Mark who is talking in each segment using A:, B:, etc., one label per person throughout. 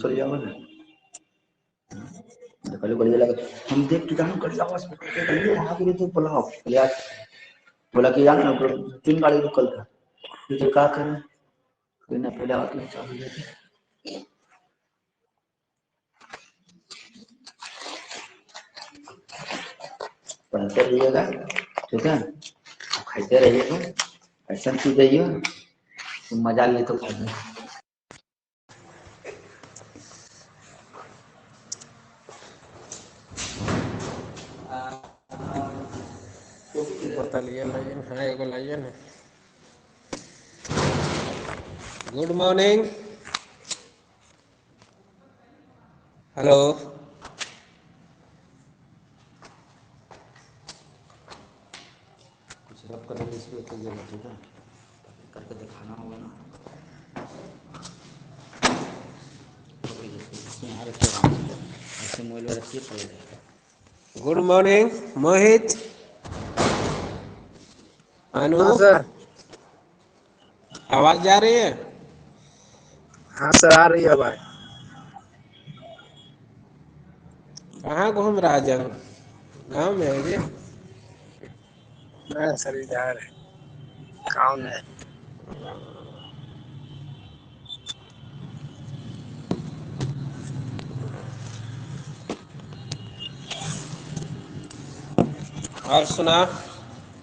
A: चल जाओ ना कल बढ़िया लगा हम देख के जान कर आवाज कल आ गई तो बोला यार बोला कि यार ना 3 गाड़ी तो कल था तो क्या करें कोई ना पहले आके चालू लेते पढ़ते रहिएगा ठीक है खाते रहिएगा ऐसा चीज जाइए तो मजा लिए तो खाइए
B: बताइए लाइन है एगो लाइन है। Good morning. हेलो
A: कुछ रब करेंगे इसलिए तो ये ठीक है करके दिखाना होगा ना ऐसे मोबाइल रखिए पड़ेगा।
B: गुड मॉर्निंग मोहित अनु
C: हाँ सर।
B: आवाज जा रही है?
C: हाँ सर आ रही है आवाज।
B: कहाँ घूम रहा है गाँव में है जी?
C: मैं सर इधर गाँव में।
B: और सुना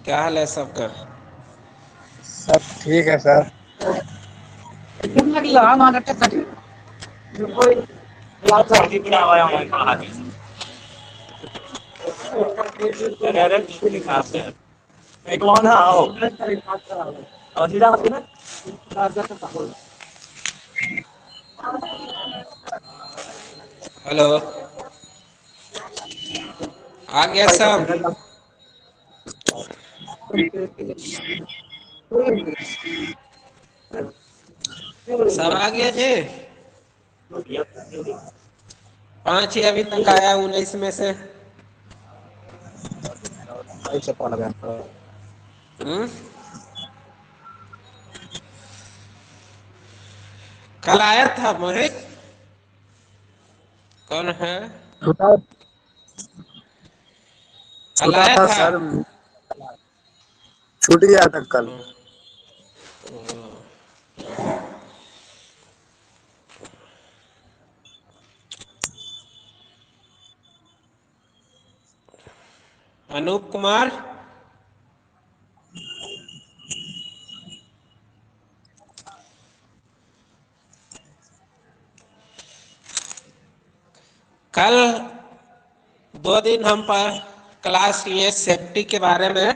B: क्या हाल है सबका?
C: सब ठीक है सर।
B: हेलो आ गया सब? सब आ गया जी? 5 ही अभी तक आया 19 में से। कल आया था मोहित? कौन है?
C: छुटा
B: कल
C: छुटा
B: आया
C: था
B: था?
C: सर। छूट गया था कल।
B: अनूप कुमार कल 2 दिन हम क्लास लिए सेफ्टी के बारे में।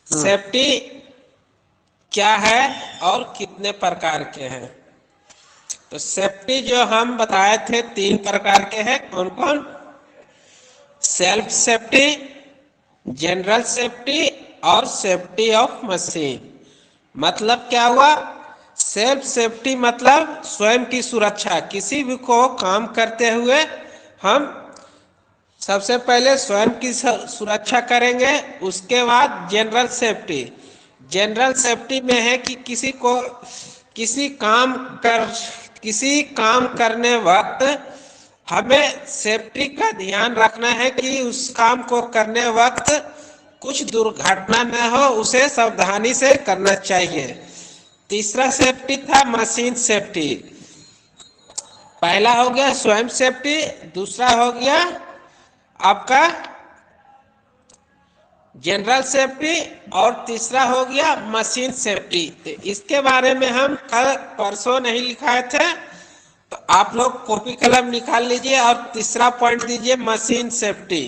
B: सेफ्टी क्या है और कितने प्रकार के हैं? तो सेफ्टी जो हम बताए थे 3 प्रकार के हैं। कौन कौन? सेल्फ सेफ्टी, जनरल सेफ्टी और सेफ्टी ऑफ मशीन। मतलब क्या हुआ? सेल्फ सेफ्टी मतलब स्वयं की सुरक्षा। किसी भी को काम करते हुए हम सबसे पहले स्वयं की सुरक्षा करेंगे। उसके बाद जनरल सेफ्टी। जनरल सेफ्टी में है कि किसी काम करने वक्त हमें सेफ्टी का ध्यान रखना है कि उस काम को करने वक्त कुछ दुर्घटना न हो, उसे सावधानी से करना चाहिए। तीसरा सेफ्टी था मशीन सेफ्टी। पहला हो गया स्वयं सेफ्टी, दूसरा हो गया आपका जनरल सेफ्टी और तीसरा हो गया मशीन सेफ्टी। तो इसके बारे में हम कल परसों नहीं लिखाए थे, तो आप लोग कॉपी कलम निकाल लीजिए और तीसरा पॉइंट दीजिए मशीन सेफ्टी।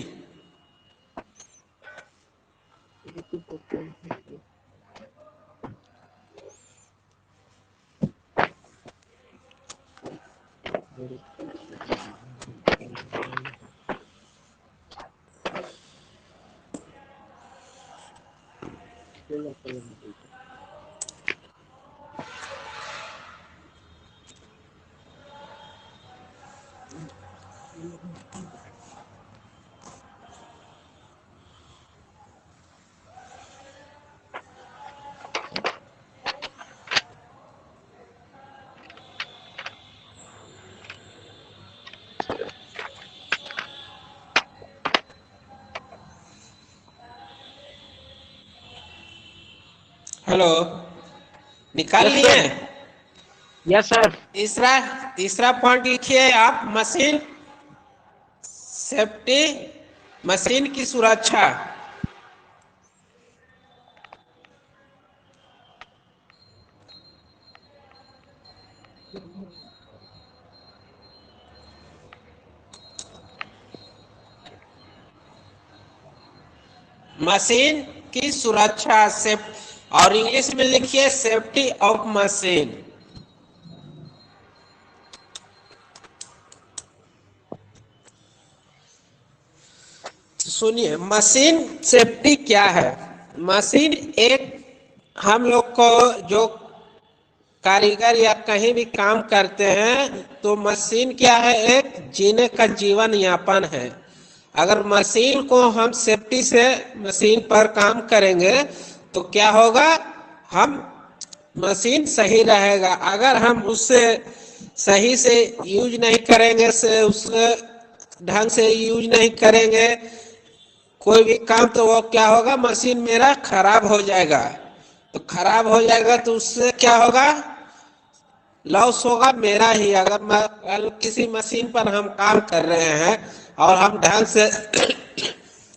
B: हेलो, निकाल
C: यस
B: लिए?
C: सर। Yes sir.
B: तीसरा तीसरा पॉइंट लिखिए आप, मशीन सेफ्टी, मशीन की सुरक्षा। मशीन की सुरक्षा सेफ, और इंग्लिश में लिखिए सेफ्टी ऑफ मशीन। सुनिए, मशीन सेफ्टी क्या है। मशीन एक, हम लोग को जो कारीगर या कहीं भी काम करते हैं तो मशीन क्या है, एक जीने का जीवन यापन है। अगर मशीन को हम सेफ्टी से मशीन पर काम करेंगे तो क्या होगा, हम मशीन सही रहेगा। अगर हम उससे सही से यूज नहीं करेंगे, से उससे ढंग से यूज नहीं करेंगे कोई भी काम, तो वो क्या होगा, मशीन मेरा खराब हो जाएगा। तो खराब हो जाएगा तो उससे क्या होगा, लॉस होगा मेरा ही। अगर किसी मशीन पर हम काम कर रहे हैं और हम ढंग से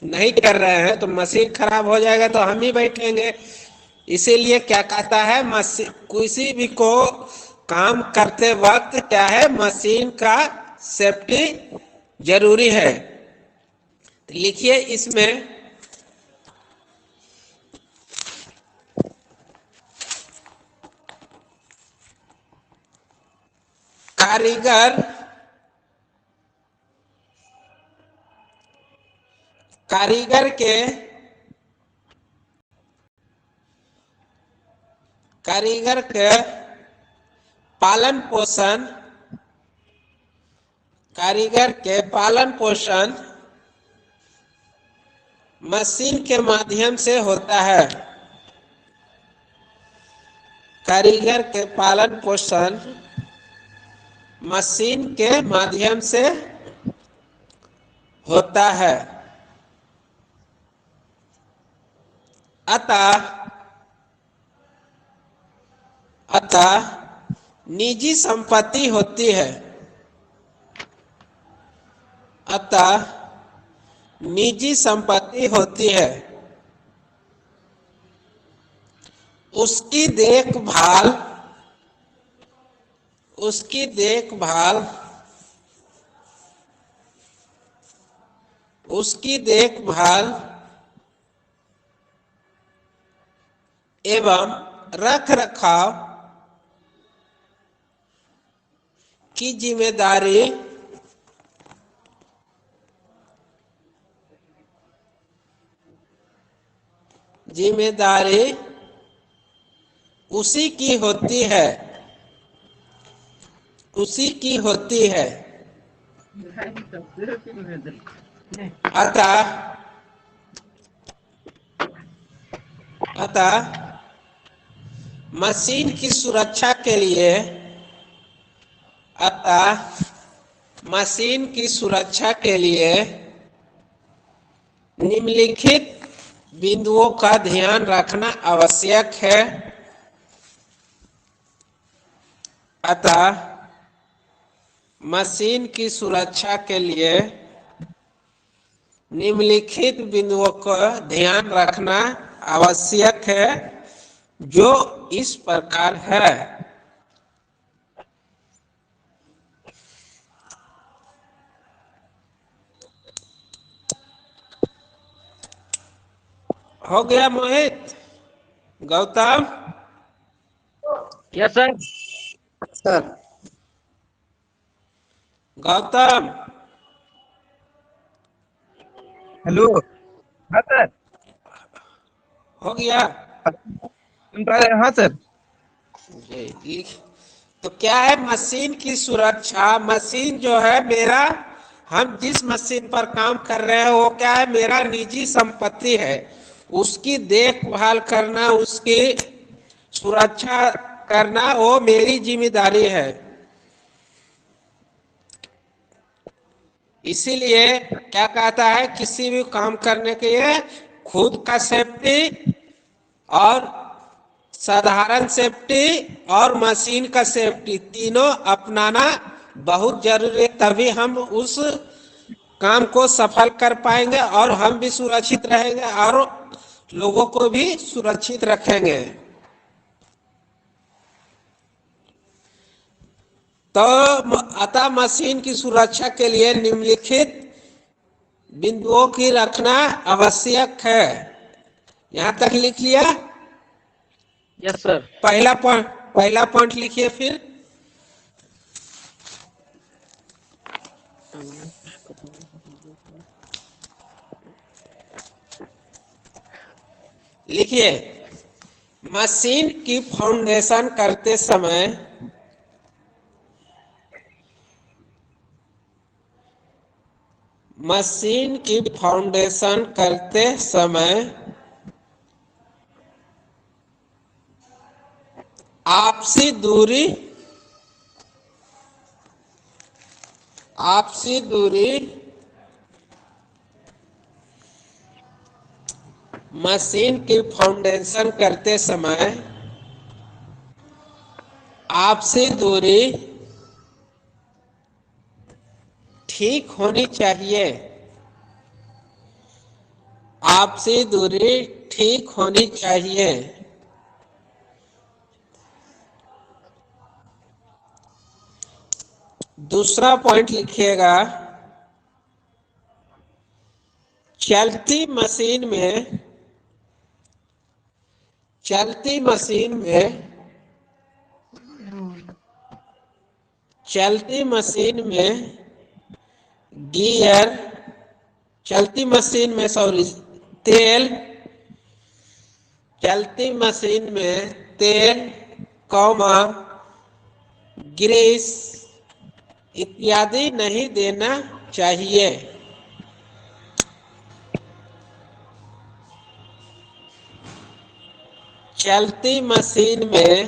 B: नहीं कर रहे हैं तो मशीन खराब हो जाएगा तो हम ही बैठेंगे। इसीलिए क्या कहता है, मशीन किसी भी को काम करते वक्त क्या है, मशीन का सेफ्टी जरूरी है। तो लिखिए इसमें, कारीगर कारीगर के कारीगर के पालन पोषण, कारीगर के पालन पोषण मशीन के माध्यम से होता है। कारीगर के पालन पोषण मशीन के माध्यम से होता है। अतः अतः निजी संपत्ति होती है। अतः निजी संपत्ति होती है। उसकी देखभाल उसकी देखभाल उसकी देखभाल एवं रख रखाव की जिम्मेदारी उसी की होती है। उसी की होती है। अतः अतः मशीन की सुरक्षा के लिए अतः मशीन की सुरक्षा के लिए निम्नलिखित बिंदुओं का ध्यान रखना आवश्यक है। अतः मशीन की सुरक्षा के लिए निम्नलिखित बिंदुओं का ध्यान रखना आवश्यक है, जो इस प्रकार है। हो गया Mohit? Gautam?
C: Yes sir.
A: Sir
B: Gautam,
C: hello. हाँ सर।
B: हो गया?
C: हाँ सर।
B: जी। तो क्या है मशीन की सुरक्षा? मशीन जो है मेरा, हम जिस मशीन पर काम कर रहे हैं वो क्या है, मेरा निजी संपत्ति है। उसकी देखभाल करना, उसकी सुरक्षा करना वो मेरी जिम्मेदारी है। इसीलिए क्या कहता है, किसी भी काम करने के लिए खुद का सेफ्टी और साधारण सेफ्टी और मशीन का सेफ्टी तीनों अपनाना बहुत जरूरी है, तभी हम उस काम को सफल कर पाएंगे और हम भी सुरक्षित रहेंगे और लोगों को भी सुरक्षित रखेंगे। तो अतः मशीन की सुरक्षा के लिए निम्नलिखित बिंदुओं की रखना आवश्यक है। यहां तक लिख लिया?
C: Yes sir.
B: पहला पॉइंट लिखिए। फिर लिखिए, मशीन की फाउंडेशन करते समय आपसी दूरी मशीन की फाउंडेशन करते समय आपसी दूरी ठीक होनी चाहिए। आपसी दूरी ठीक होनी चाहिए। दूसरा पॉइंट लिखिएगा, चलती मशीन में गियर, चलती मशीन में तेल, ग्रीस इत्यादि नहीं देना चाहिए। चलती मशीन में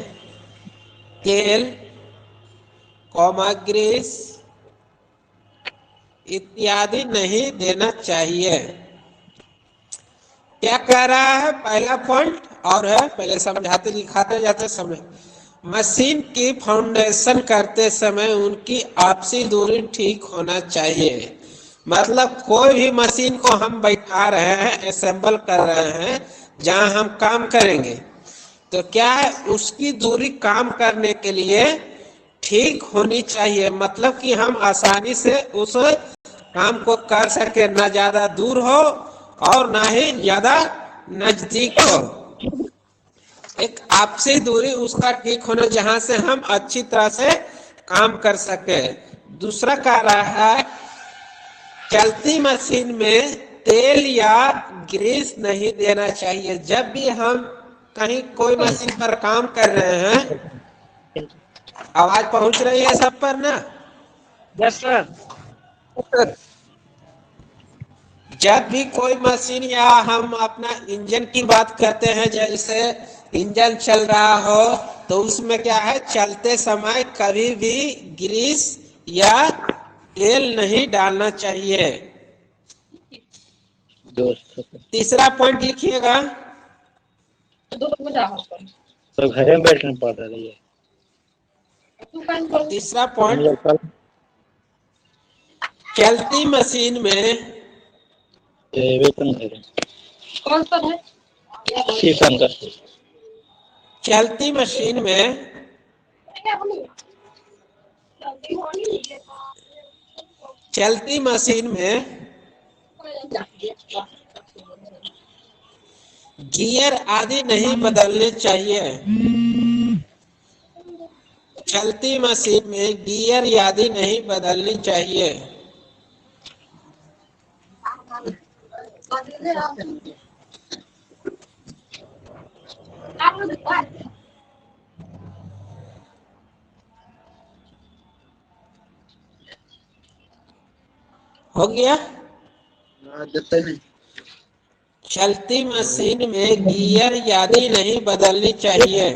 B: तेल, ग्रीस इत्यादि नहीं देना चाहिए। क्या कह रहा है पहला पॉइंट? और है, पहले समझाते लिखाते जाते समय, मशीन की फाउंडेशन करते समय उनकी आपसी दूरी ठीक होना चाहिए। मतलब कोई भी मशीन को हम बैठा रहे हैं, असेंबल कर रहे हैं, जहां हम काम करेंगे, तो क्या है, उसकी दूरी काम करने के लिए ठीक होनी चाहिए। मतलब कि हम आसानी से उस काम को कर सके, ना ज्यादा दूर हो और ना ही ज्यादा नजदीक हो। एक आपसी दूरी उसका ठीक होना, जहां से हम अच्छी तरह से काम कर सके। दूसरा कह रहा है, चलती मशीन में तेल या ग्रीस नहीं देना चाहिए। जब भी हम कहीं कोई मशीन पर काम कर रहे हैं, आवाज पहुंच रही है सब पर ना?
C: Yes sir.
B: जब भी कोई मशीन या हम अपना इंजन की बात करते हैं, जैसे इंजन चल रहा हो, तो उसमें क्या है, चलते समय कभी भी ग्रीस या तेल नहीं डालना चाहिए। तीसरा पॉइंट लिखिएगा।
C: तो घर में बैठना पड़ रही है।
B: तीसरा पॉइंट, चलती मशीन में
C: कौन सा है?
B: चलती मशीन में गियर आदि नहीं बदलने चाहिए। चलती मशीन में गियर आदि नहीं बदलनी चाहिए। हो गया? चलती मशीन में गियर आदि नहीं बदलनी चाहिए।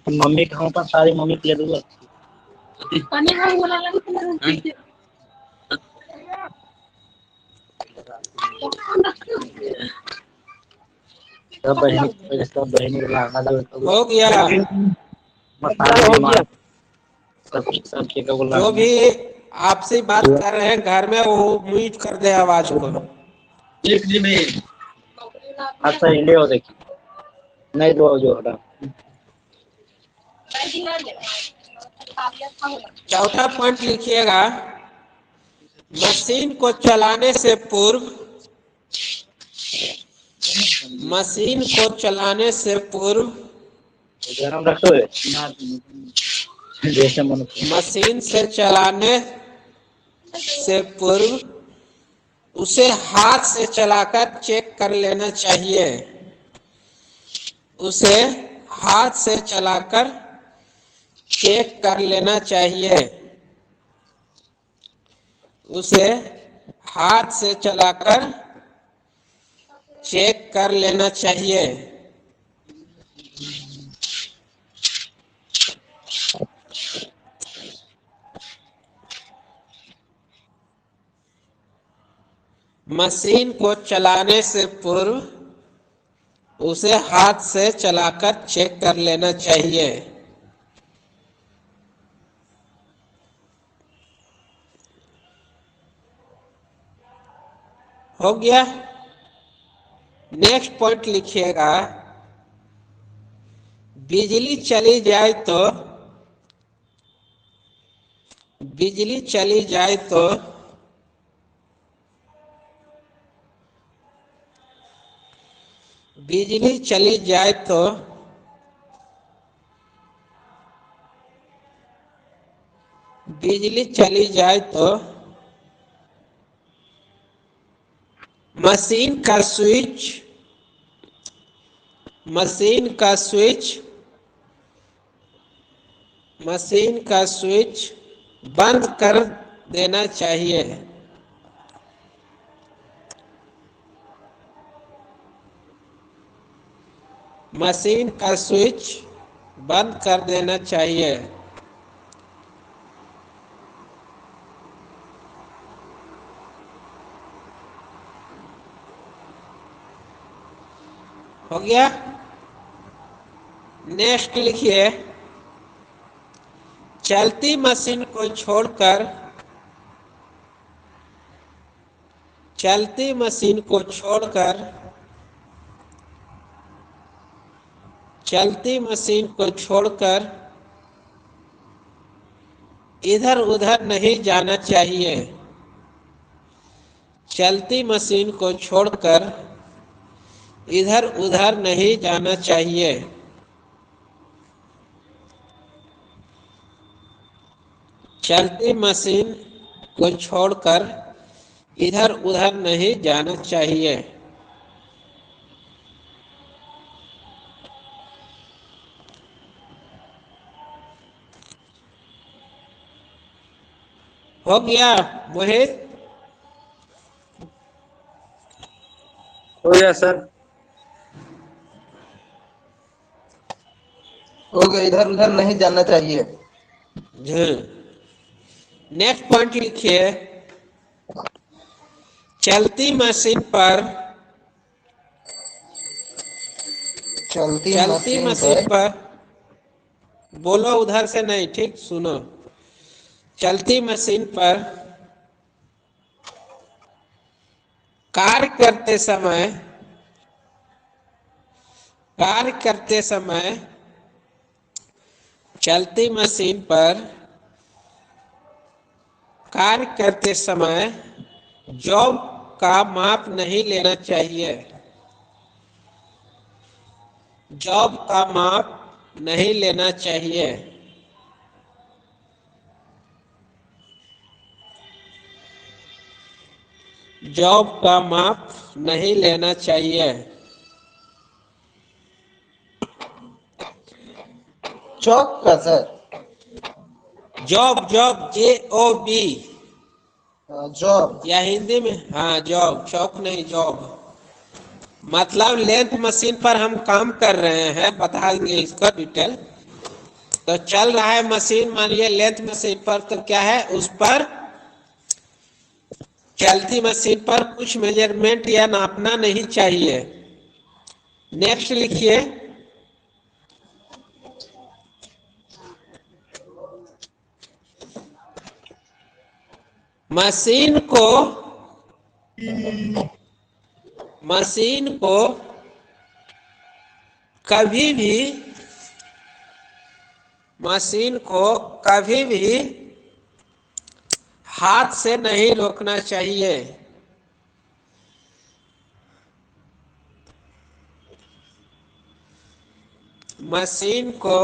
C: मम्मी कहाँ पर सारी मम्मी के लिए सब बहनी
B: हो गया।
C: सबके
B: जो भी आपसे बात कर रहे हैं घर में वो म्यूट कर दे आवाज को।
C: अच्छा ले हो देखिए नहीं दो जो हटा।
B: चौथा पॉइंट लिखिएगा, मशीन को चलाने से पूर्व, मशीन को चलाने से पूर्व,
C: गरम रखो जैसे मन
B: मशीन से चलाने से पूर्व उसे हाथ से चलाकर चेक कर लेना चाहिए। उसे हाथ से चलाकर चेक कर लेना चाहिए। उसे हाथ से चलाकर चेक कर लेना चाहिए। मशीन को चलाने से पूर्व उसे हाथ से चलाकर चेक कर लेना चाहिए। हो गया। नेक्स्ट पॉइंट लिखिएगा, बिजली चली जाए तो, बिजली चली जाए तो बिजली चली जाए तो बिजली चली जाए तो मशीन का स्विच, मशीन का स्विच, मशीन का स्विच बंद कर देना चाहिए। मशीन का स्विच बंद कर देना चाहिए। हो गया। नेक्स्ट लिखिए, चलती मशीन को छोड़कर, चलती मशीन को छोड़कर, चलती मशीन को छोड़कर इधर उधर नहीं जाना चाहिए। चलती मशीन को छोड़कर इधर उधर नहीं जाना चाहिए। चलती मशीन को छोड़कर इधर उधर नहीं जाना चाहिए। हो गया मोहित?
C: हो गया सर।
A: हो गया, इधर उधर नहीं जाना चाहिए।
B: नेक्स्ट पॉइंट लिखिए, चलती मशीन पर, चलती मशीन पर, बोलो उधर से नहीं, ठीक सुनो। चलती मशीन पर कार्य करते समय, कार्य करते समय चलती मशीन पर कार्य करते समय जॉब का माप नहीं लेना चाहिए। जॉब का माप नहीं लेना चाहिए। जॉब का माप नहीं लेना चाहिए।
A: चौक का sir?
B: Job, job, JOB,
A: job.
B: या हिंदी में हाँ जॉब, चौक नहीं जॉब। मतलब लेंथ मशीन पर हम काम कर रहे हैं, बताएंगे इसका डिटेल। तो चल रहा है मशीन, मानिए लेंथ मशीन पर, तो क्या है उस पर चलती मशीन पर कुछ मेजरमेंट या नापना नहीं चाहिए। नेक्स्ट लिखिए, मशीन को कभी भी हाथ से नहीं रोकना चाहिए। मशीन को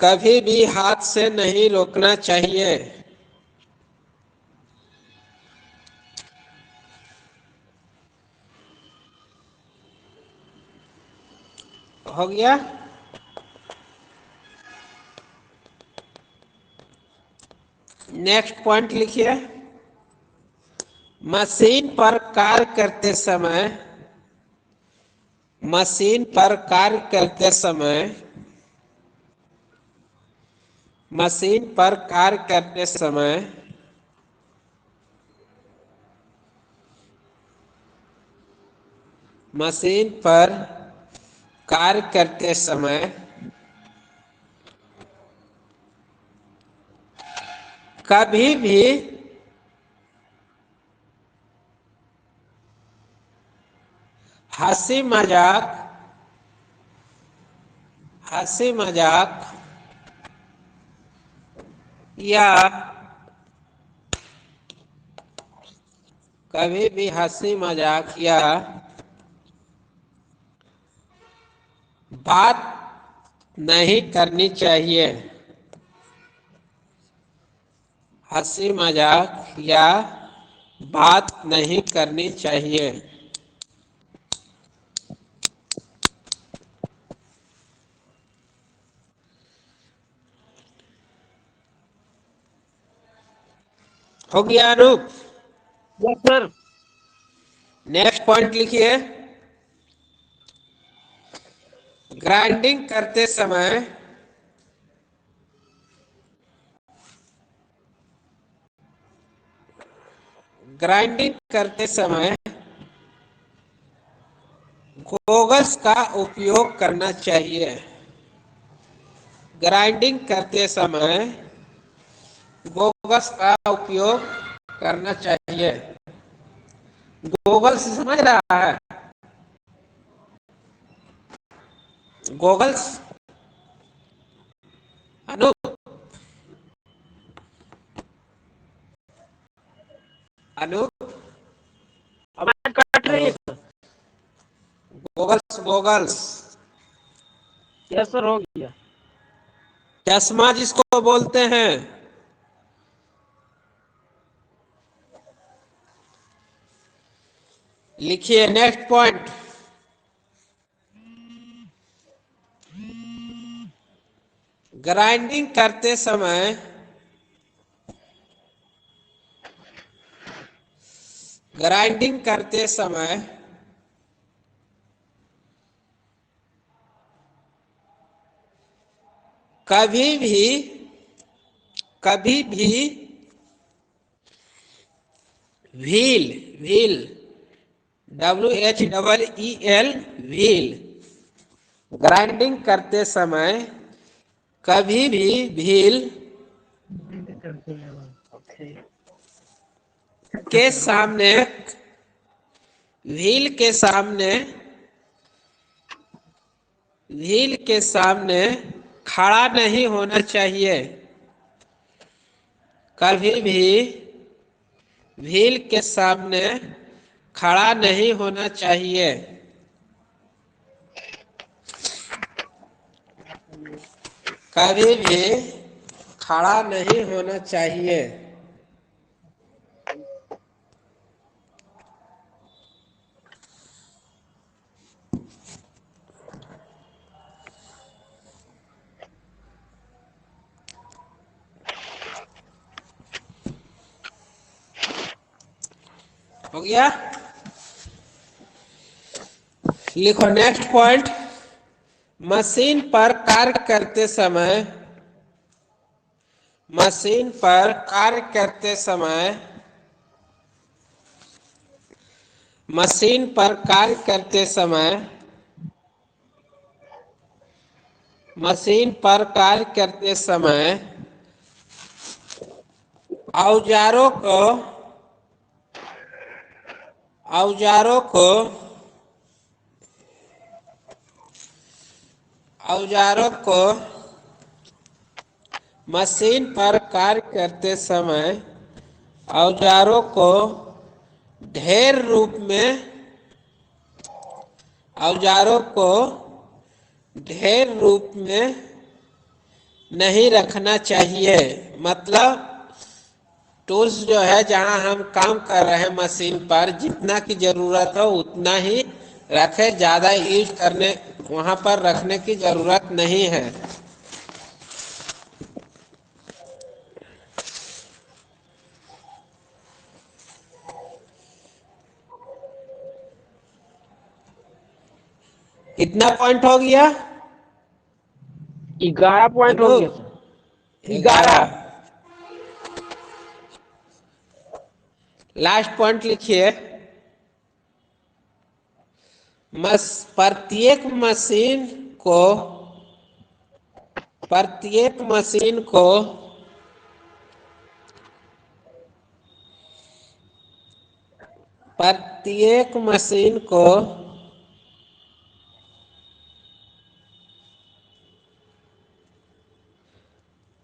B: कभी भी हाथ से नहीं रोकना चाहिए। हो गया। नेक्स्ट पॉइंट लिखिए, मशीन पर कार्य करते समय मशीन पर कार्य करते समय कभी भी हंसी मजाक या बात नहीं करनी चाहिए। हंसी मजाक या बात नहीं करनी चाहिए। हो गया Anoop?
C: Yes sir.
B: Next point लिखिए, ग्राइंडिंग करते समय गोगल्स का उपयोग करना चाहिए। ग्राइंडिंग करते समय गोगल्स का उपयोग करना चाहिए। गोगल्स समझ रहा है? गोगल्स अनूप,
C: आवाज कट रही है सर।
B: गोगल्स
C: यस सर, हो गया।
B: चश्मा जिसको बोलते हैं। लिखिए नेक्स्ट पॉइंट, ग्राइंडिंग करते समय कभी भी व्हील व्हील ग्राइंडिंग करते समय कभी भी व्हील के सामने खड़ा नहीं होना चाहिए। कभी भी व्हील के सामने खड़ा नहीं होना चाहिए। कभी भी खड़ा नहीं होना चाहिए। हो गया? लिखो नेक्स्ट पॉइंट, मशीन पर कार्य करते समय मशीन पर कार्य करते समय औजारों को मशीन पर कार्य करते समय औजारों को ढेर रूप में नहीं रखना चाहिए। मतलब टूल्स जो है जहां हम काम कर रहे हैं मशीन पर जितना की जरूरत हो उतना ही रखे, ज्यादा यूज करने वहां पर रखने की जरूरत नहीं है। कितना पॉइंट हो गया?
C: 11 पॉइंट हो गया सर।
B: 11। लास्ट पॉइंट लिखिए। प्रत्येक मशीन को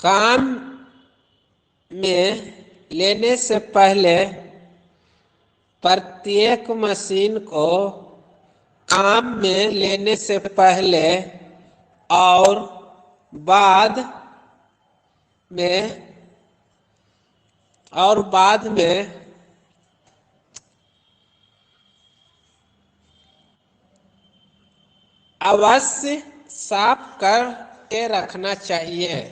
B: काम में लेने से पहले और बाद में अवश्य साफ करके रखना चाहिए।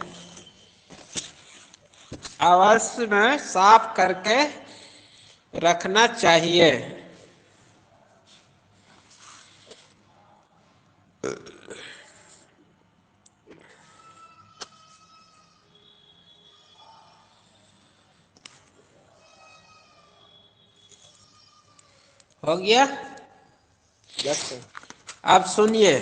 B: अवश्य में साफ करके रखना चाहिए। हो गया?
C: Yes sir.
B: अब सुनिए,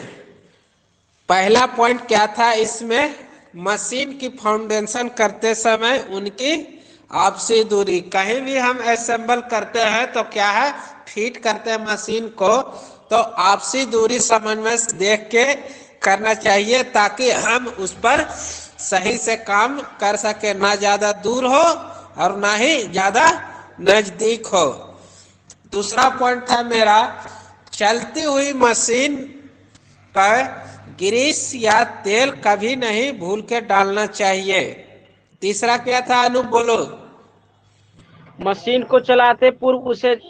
B: पहला पॉइंट क्या था इसमें? मशीन की फाउंडेशन करते समय उनकी आपसी दूरी, कहीं भी हम असेंबल करते हैं तो क्या है, फिट करते हैं मशीन को, तो आपसी दूरी समन्वय देख के करना चाहिए ताकि हम उस पर सही से काम कर सके, ना ज्यादा दूर हो और ना ही ज्यादा नजदीक हो। दूसरा पॉइंट था मेरा, चलती हुई मशीन पर ग्रीस या तेल कभी नहीं भूल के डालना चाहिए। तीसरा क्या था अनु, बोलो।
C: मशीन को चलाते पूर्व उसे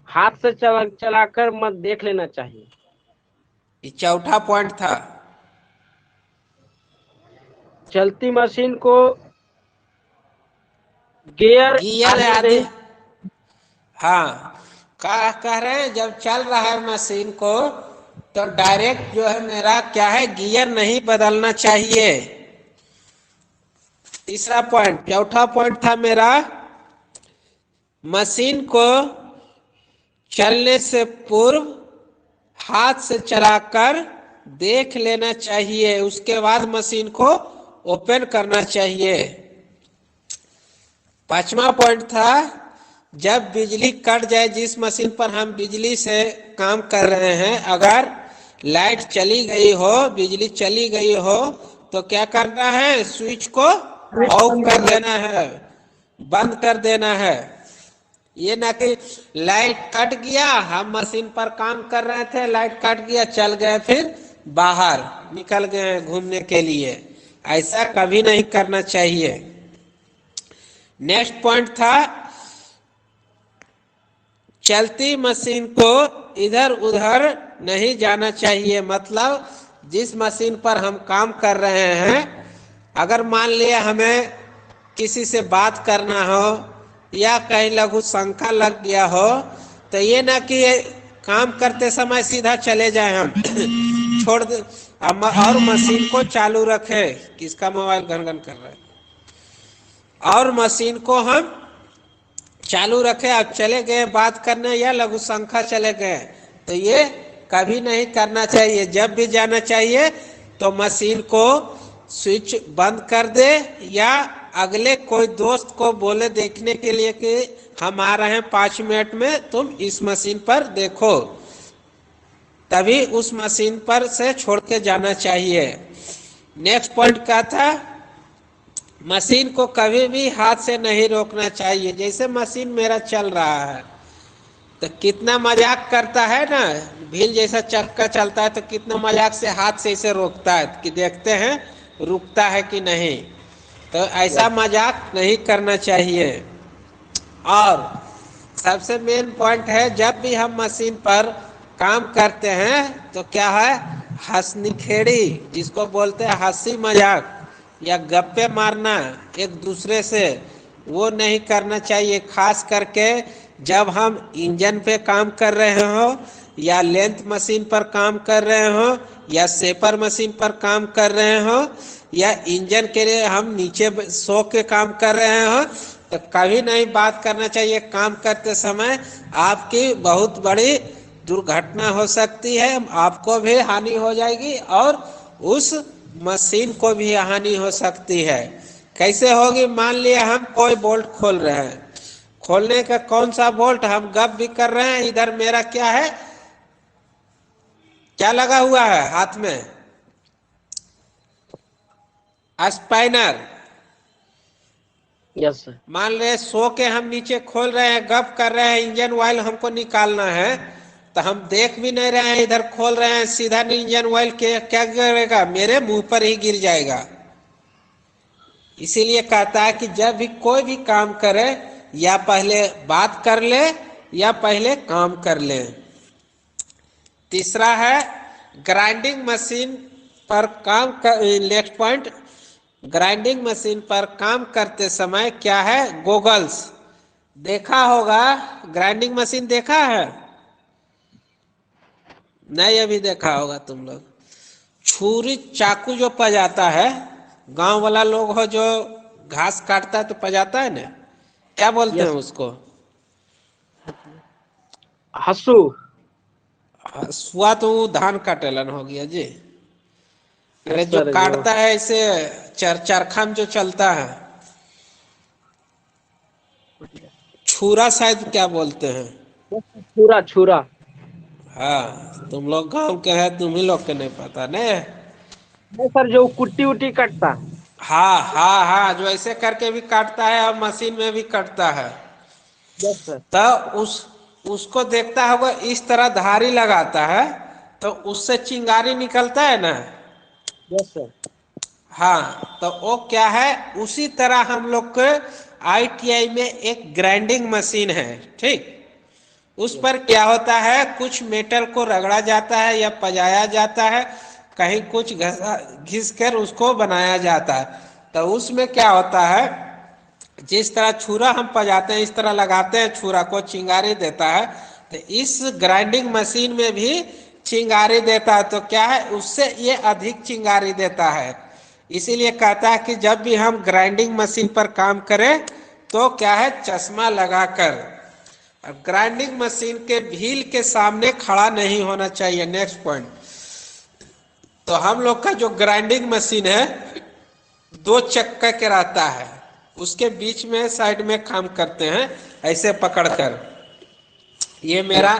C: हाथ से चलाकर मत देख लेना चाहिए।
B: ये चौथा पॉइंट था।
C: चलती मशीन को गियर
B: आदि हाँ, कह रहे हैं जब चल रहा है मशीन को तो डायरेक्ट जो है मेरा क्या है, गियर नहीं बदलना चाहिए। तीसरा पॉइंट। चौथा पॉइंट था मेरा, मशीन को चलने से पूर्व हाथ से चलाकर देख लेना चाहिए, उसके बाद मशीन को ओपन करना चाहिए। पांचवा पॉइंट था, जब बिजली कट जाए, जिस मशीन पर हम बिजली से काम कर रहे हैं, अगर लाइट चली गई हो, बिजली चली गई हो, तो क्या करना है, स्विच को ऑफ कर देना है, बंद कर देना है। ये ना कि लाइट कट गया, हम मशीन पर काम कर रहे थे, लाइट कट गया, चल गए, फिर बाहर निकल गए घूमने के लिए, ऐसा कभी नहीं करना चाहिए। नेक्स्ट पॉइंट था, चलती मशीन को इधर उधर नहीं जाना चाहिए। मतलब जिस मशीन पर हम काम कर रहे हैं, अगर मान लिया हमें किसी से बात करना हो या कहीं लघु शंका लग गया हो, तो ये ना कि काम करते समय सीधा चले जाए, हम छोड़ दे और मशीन को चालू रखे। किसका मोबाइल घन घन कर रहा है? और मशीन को हम चालू रखे, अब चले गए बात करने या लघु संख्या चले गए, तो ये कभी नहीं करना चाहिए। जब भी जाना चाहिए तो मशीन को स्विच बंद कर दे या अगले कोई दोस्त को बोले देखने के लिए कि हम आ रहे हैं 5 मिनट में, तुम इस मशीन पर देखो, तभी उस मशीन पर से छोड़ के जाना चाहिए। नेक्स्ट पॉइंट क्या था, मशीन को कभी भी हाथ से नहीं रोकना चाहिए। जैसे मशीन मेरा चल रहा है तो कितना मजाक करता है ना, भील जैसा चक्का चलता है तो कितना मजाक से हाथ से इसे रोकता है कि देखते हैं रुकता है कि नहीं। तो ऐसा मजाक नहीं करना चाहिए। और सबसे मेन पॉइंट है, जब भी हम मशीन पर काम करते हैं तो क्या है, हंसनिखेड़ी जिसको बोलते हैं हंसी मजाक या गप्पे मारना एक दूसरे से, वो नहीं करना चाहिए। खास करके जब हम इंजन पे काम कर रहे हो या लेंथ मशीन पर काम कर रहे हो या सेपर मशीन पर काम कर रहे हो या इंजन के लिए हम नीचे सो के काम कर रहे हो, तो कभी नहीं बात करना चाहिए। काम करते समय आपकी बहुत बड़ी दुर्घटना हो सकती है, आपको भी हानि हो जाएगी और उस मशीन को भी हानि हो सकती है। कैसे होगी, मान लिया हम कोई बोल्ट खोल रहे हैं, खोलने का कौन सा बोल्ट, हम गप भी कर रहे हैं, इधर मेरा क्या है, क्या लगा हुआ है हाथ में, स्पाइनर।
C: Yes sir.
B: मान ले सो के हम नीचे खोल रहे हैं, गप कर रहे हैं, इंजन ऑयल हमको निकालना है, तो हम देख भी नहीं रहे हैं, इधर खोल रहे हैं, सीधा इंजन ऑयल के क्या करेगा, मेरे मुंह पर ही गिर जाएगा। इसीलिए कहता है कि जब भी कोई भी काम करे या पहले बात कर ले या पहले काम कर ले। तीसरा है ग्राइंडिंग मशीन पर काम कर, नेक्स्ट पॉइंट, ग्राइंडिंग मशीन पर काम करते समय क्या है, गोगल्स। देखा होगा ग्राइंडिंग मशीन, देखा है नहीं, अभी देखा होगा तुम लोग। छुरी चाकू जो पजाता है, गांव वाला लोग हो जो घास काटता है तो पजाता है ना, क्या बोलते हैं उसको,
C: हसू।
B: हसुआ तो धान काटेलन हो गया जी। अरे जो काटता है ऐसे चरखा में जो चलता है, छुरा शायद क्या बोलते हैं,
C: छुरा छुरा।
B: हाँ तुम लोग गांव के हैं, तुम ही लोग के नहीं पता नहीं
C: सर, जो कुट्टी उट्टी कटता।
B: हाँ हाँ हाँ, जो ऐसे करके भी काटता है और मशीन में भी कटता है।
C: Yes sir.
B: तो उसको देखता होगा, इस तरह धारी लगाता है तो उससे चिंगारी निकलता है ना।
C: Yes sir.
B: हाँ, तो वो क्या है, उसी तरह हम लोग के ITI में एक ग्राइंडिंग मशीन है, ठीक। उस पर क्या होता है, कुछ मेटल को रगड़ा जाता है या पजाया जाता है, कहीं कुछ घिस कर उसको बनाया जाता है। तो उसमें क्या होता है, जिस तरह छुरा हम पजाते हैं इस तरह लगाते हैं, छुरा को चिंगारी देता है। तो इस ग्राइंडिंग मशीन में भी चिंगारी देता है। तो क्या है, उससे ये अधिक चिंगारी देता है। इसीलिए कहता है कि जब भी हम ग्राइंडिंग मशीन पर काम करें तो क्या है, चश्मा लगाकर। ग्राइंडिंग मशीन के व्हील के सामने खड़ा नहीं होना चाहिए। नेक्स्ट पॉइंट, तो हम लोग का जो ग्राइंडिंग मशीन है 2 चक्का के रहता है, उसके बीच में साइड में काम करते हैं ऐसे पकड़कर। ये मेरा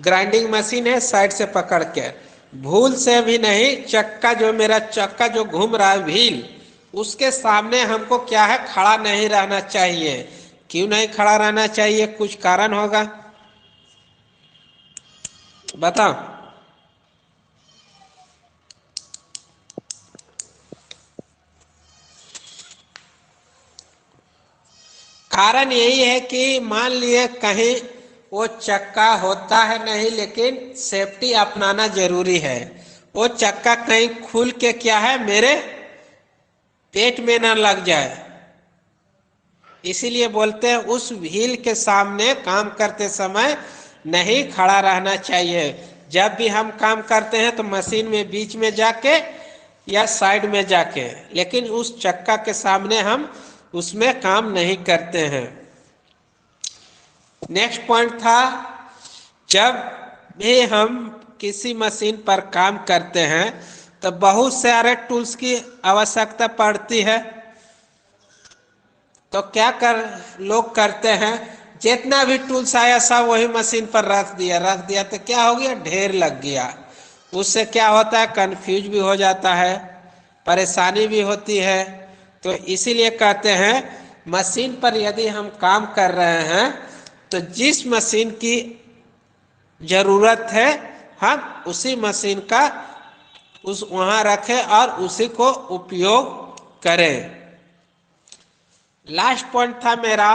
B: ग्राइंडिंग मशीन है, साइड से पकड़ के, भूल से भी नहीं, चक्का जो मेरा चक्का जो घूम रहा है व्हील, उसके सामने हमको क्या है, खड़ा नहीं रहना चाहिए। क्यों नहीं खड़ा रहना चाहिए, कुछ कारण होगा, बताओ। कारण यही है कि मान लिए कहीं वो चक्का होता है नहीं, लेकिन सेफ्टी अपनाना जरूरी है। वो चक्का कहीं खुल के क्या है, मेरे पेट में ना लग जाए, इसीलिए बोलते हैं उस व्हील के सामने काम करते समय नहीं खड़ा रहना चाहिए। जब भी हम काम करते हैं तो मशीन में बीच में जाके या साइड में जाके, लेकिन उस चक्का के सामने हम उसमें काम नहीं करते हैं। नेक्स्ट पॉइंट था, जब भी हम किसी मशीन पर काम करते हैं तो बहुत सारे टूल्स की आवश्यकता पड़ती है। तो क्या कर लोग करते हैं, जितना भी टूल्स आया सब वही मशीन पर रख दिया तो क्या हो गया, ढेर लग गया। उससे क्या होता है, कंफ्यूज भी हो जाता है, परेशानी भी होती है। तो इसीलिए कहते हैं मशीन पर यदि हम काम कर रहे हैं तो जिस मशीन की जरूरत है हम उसी मशीन का उस वहां रखें और उसी को उपयोग करें। लास्ट पॉइंट था मेरा,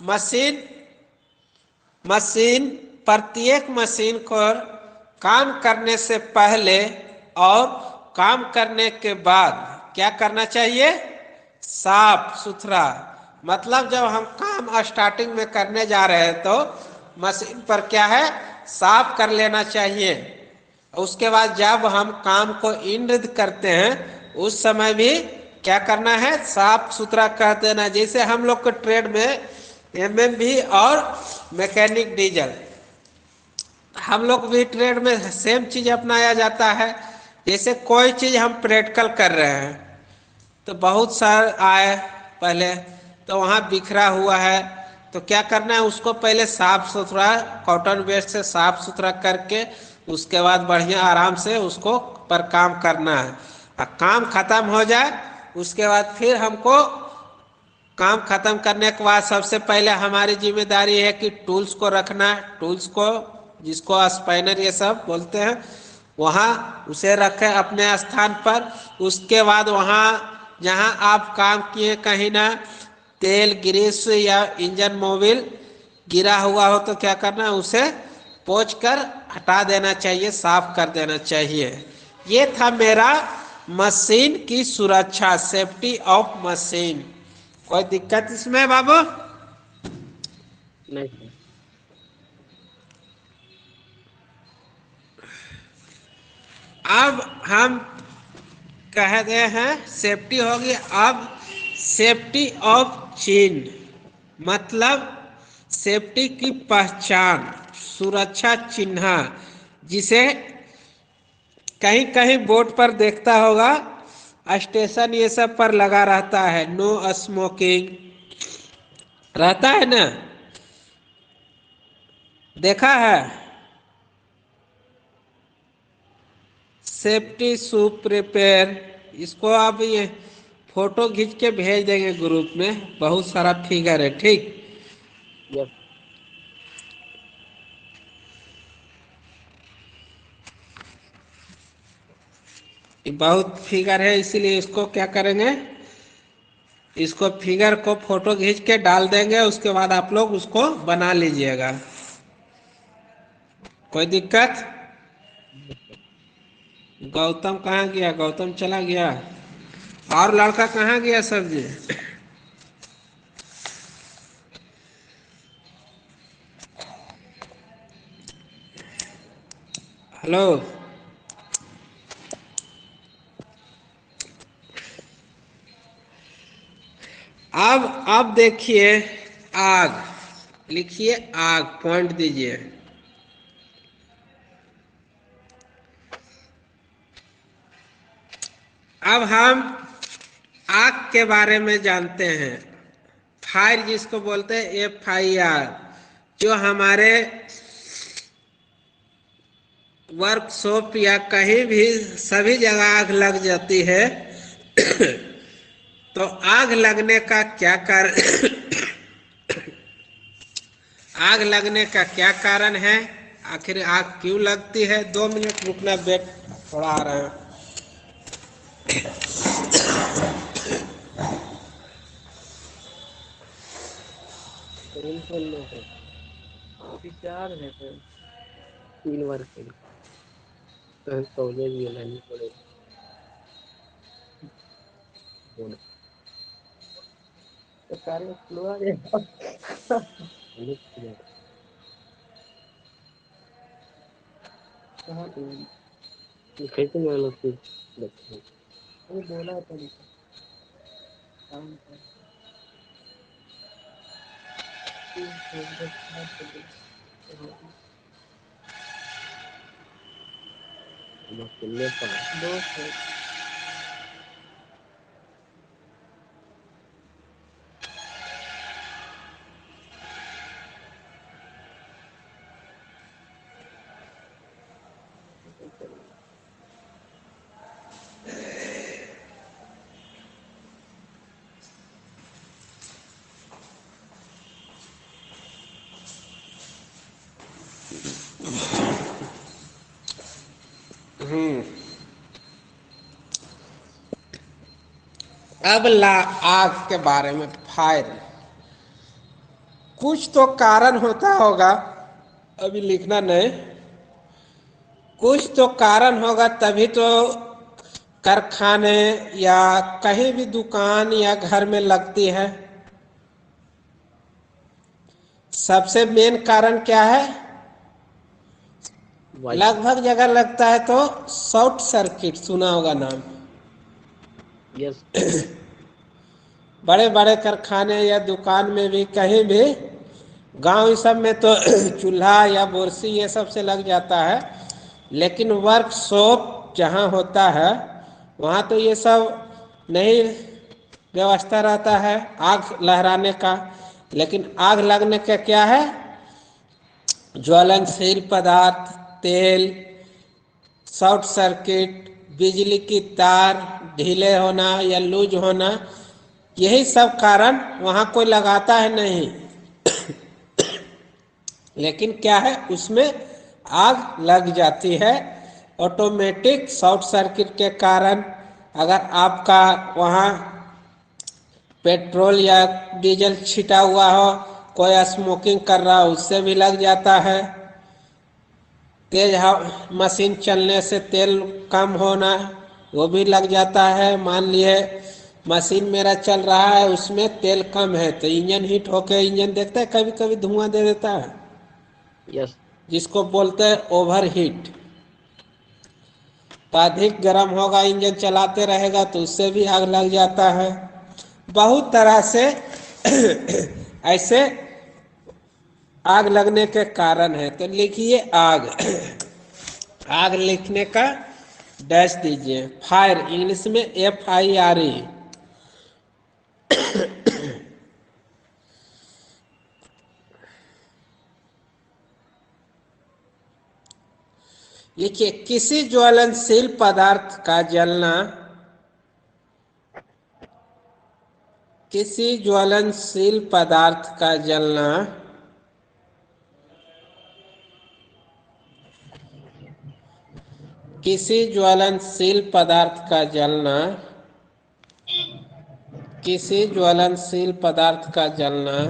B: मशीन मशीन प्रत्येक मशीन को काम करने से पहले और काम करने के बाद क्या करना चाहिए, साफ सुथरा। मतलब जब हम काम स्टार्टिंग में करने जा रहे हैं तो मशीन पर क्या है, साफ कर लेना चाहिए। उसके बाद जब हम काम को इंड करते हैं उस समय भी क्या करना है, साफ सुथरा कर देना। जैसे हम लोग के ट्रेड में एमएमवी और मैकेनिक डीजल, हम लोग भी ट्रेड में सेम चीज अपनाया जाता है। जैसे कोई चीज हम प्रैक्टिकल कर रहे हैं तो बहुत सारे आए पहले, तो वहाँ बिखरा हुआ है तो क्या करना है, उसको पहले साफ सुथरा कॉटन वेस्ट से साफ सुथरा करके उसके बाद बढ़िया आराम से उसको पर काम करना है। और काम खत्म हो जाए उसके बाद फिर हमको काम खत्म करने के बाद सबसे पहले हमारी जिम्मेदारी है कि टूल्स को रखना, टूल्स को जिसको स्पाइनर ये सब बोलते हैं वहाँ उसे रखें अपने स्थान पर। उसके बाद वहाँ जहाँ आप काम किए कहीं ना तेल ग्रीस या इंजन मोबिल गिरा हुआ हो तो क्या करना है, उसे पोंछ कर हटा देना चाहिए, साफ कर देना चाहिए। ये था मेरा मशीन की सुरक्षा, सेफ्टी ऑफ मशीन। कोई दिक्कत इसमें बाबू?
C: नहीं सर।
B: अब हम कहते हैं सेफ्टी होगी। अब सेफ्टी ऑफ चेन, मतलब सेफ्टी की पहचान, सुरक्षा चिन्ह, जिसे कहीं कहीं बोर्ड पर देखता होगा, स्टेशन ये सब पर लगा रहता है, नो स्मोकिंग रहता है ना, देखा है। सेफ्टी शू प्रिपेयर, इसको आप ये फोटो खींच के भेज देंगे ग्रुप में, बहुत सारा फिगर है, ठीक।
C: यस।
B: ये बहुत फिगर है इसीलिए इसको क्या करेंगे, इसको फिगर को फोटो खींच के डाल देंगे, उसके बाद आप लोग उसको बना लीजिएगा। कोई दिक्कत? गौतम कहाँ गया, गौतम चला गया। और लड़का कहाँ गया सब्जी? हेलो। अब देखिए, आग लिखिए, आग पॉइंट दीजिए। अब हम आग के बारे में जानते हैं। फायर जिसको बोलते हैं FIR, जो हमारे वर्कशॉप या कहीं भी सभी जगह आग लग जाती है तो आग लगने का क्या कारण आग लगने का क्या कारण है, आखिर आग क्यों लगती है? 2 मिनट रुकना, बेट थोड़ा आ रहा है।
C: विचार है सर, 3 बार खेल तो कॉलेज भी लानी पड़ेगा। बोलो तो कार्य फ्लो आ जाएगा। कहाँ पे खेलते में लोग फिर देखते हैं। अरे बोला था काम नेपाल दो है।
B: अब ला आग के बारे में। फायर कुछ तो कारण होता होगा, अभी लिखना नहीं। कुछ तो कारण होगा तभी तो कारखाने या कहीं भी दुकान या घर में लगती है। सबसे मेन कारण क्या है?
C: वायु।
B: लगभग जगह लगता है तो शॉर्ट सर्किट सुना होगा नाम।
C: यस।
B: बड़े बड़े कारखाने या दुकान में भी, कहीं भी, गांव इस सब में तो चूल्हा या बोरसी ये सब से लग जाता है। लेकिन वर्कशॉप जहाँ होता है वहाँ तो ये सब नहीं व्यवस्था रहता है आग लहराने का। लेकिन आग लगने का क्या है? ज्वलनशील पदार्थ, तेल, शॉर्ट सर्किट, बिजली की तार ढीले होना या लूज होना, यही सब कारण वहाँ कोई लगाता है नहीं। लेकिन क्या है, उसमें आग लग जाती है ऑटोमेटिक शॉर्ट सर्किट के कारण। अगर आपका वहाँ पेट्रोल या डीजल छिटा हुआ हो, कोई स्मोकिंग कर रहा हो, उससे भी लग जाता है। तेज मशीन चलने से तेल कम होना, वो भी लग जाता है। मान लिए मशीन मेरा चल रहा है, उसमें तेल कम है तो इंजन हीट होके इंजन देखता है कभी कभी धुआं दे देता है,
C: यस।
B: जिसको बोलते हैं ओवर हीट। तो अधिक गर्म होगा, इंजन चलाते रहेगा तो उससे भी आग लग जाता है। बहुत तरह से ऐसे आग लगने के कारण है। तो लिखिए आग। आग लिखने का डैश दीजिए। फायर इंग्लिश में FIRE। लिखिए किसी ज्वलनशील पदार्थ का जलना, किसी ज्वलनशील पदार्थ का जलना किसी ज्वलनशील पदार्थ का जलना, किसी ज्वलनशील पदार्थ का जलना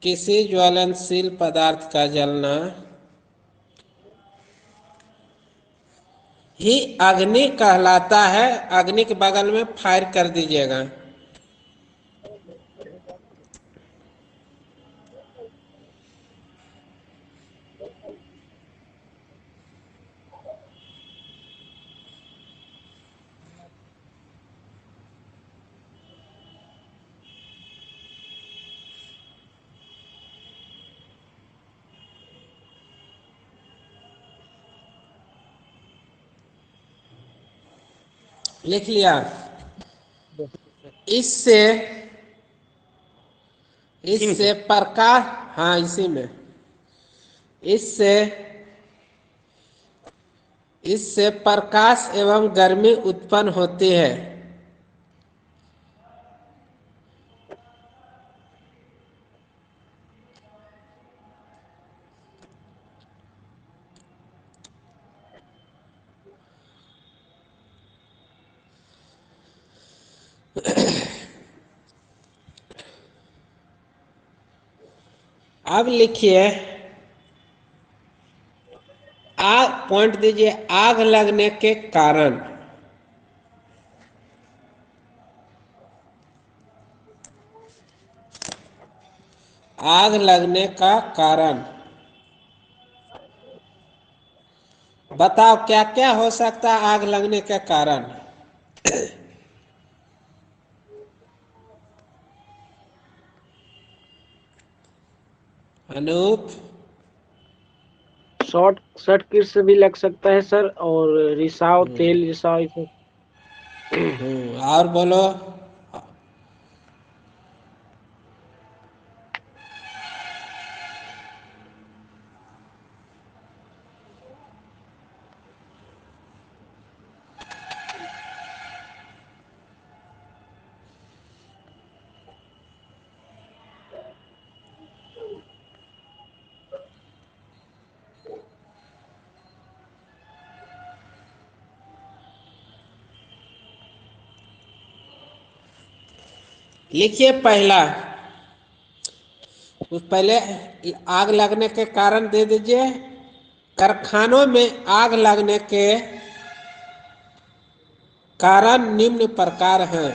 B: किसी ज्वलनशील पदार्थ का जलना ही अग्नि कहलाता है। अग्नि के बगल में फायर कर दीजिएगा। लिख लिया? इससे इससे प्रकाश, हाँ इसी में, इससे इससे प्रकाश एवं गर्मी उत्पन्न होती है। अब लिखिए आग, पॉइंट दीजिए, आग लगने के कारण। आग लगने का कारण बताओ क्या क्या हो सकता है आग लगने के कारण? अनूप।
C: शॉर्ट सर्किट से भी लग सकता है सर, और रिसाव, तेल रिसाव इसे।
B: और बोलो। लिखिए पहला, उस पहले आग लगने के कारण दे दीजिए। कारखानों में आग लगने के कारण निम्न प्रकार हैं।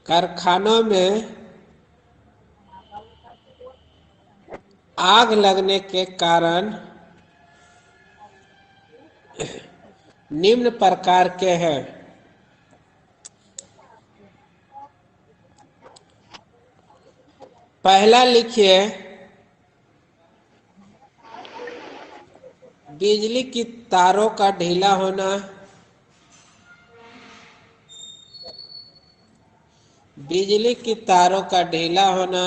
B: कारखानों में आग लगने के कारण निम्न प्रकार के हैं। पहला लिखिए, बिजली की तारों का ढीला होना। बिजली की तारों का ढीला होना।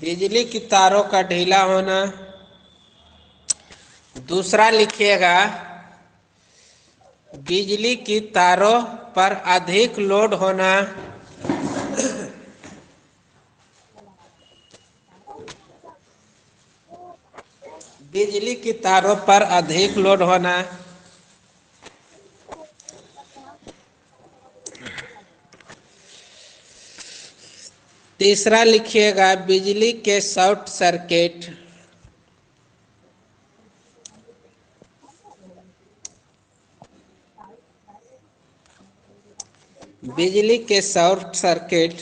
B: बिजली की तारों का ढीला होना। दूसरा लिखिएगा, बिजली की तारों पर अधिक लोड होना। बिजली की तारों पर अधिक लोड होना। तीसरा लिखिएगा, बिजली के शॉर्ट सर्किट। बिजली के शॉर्ट सर्किट।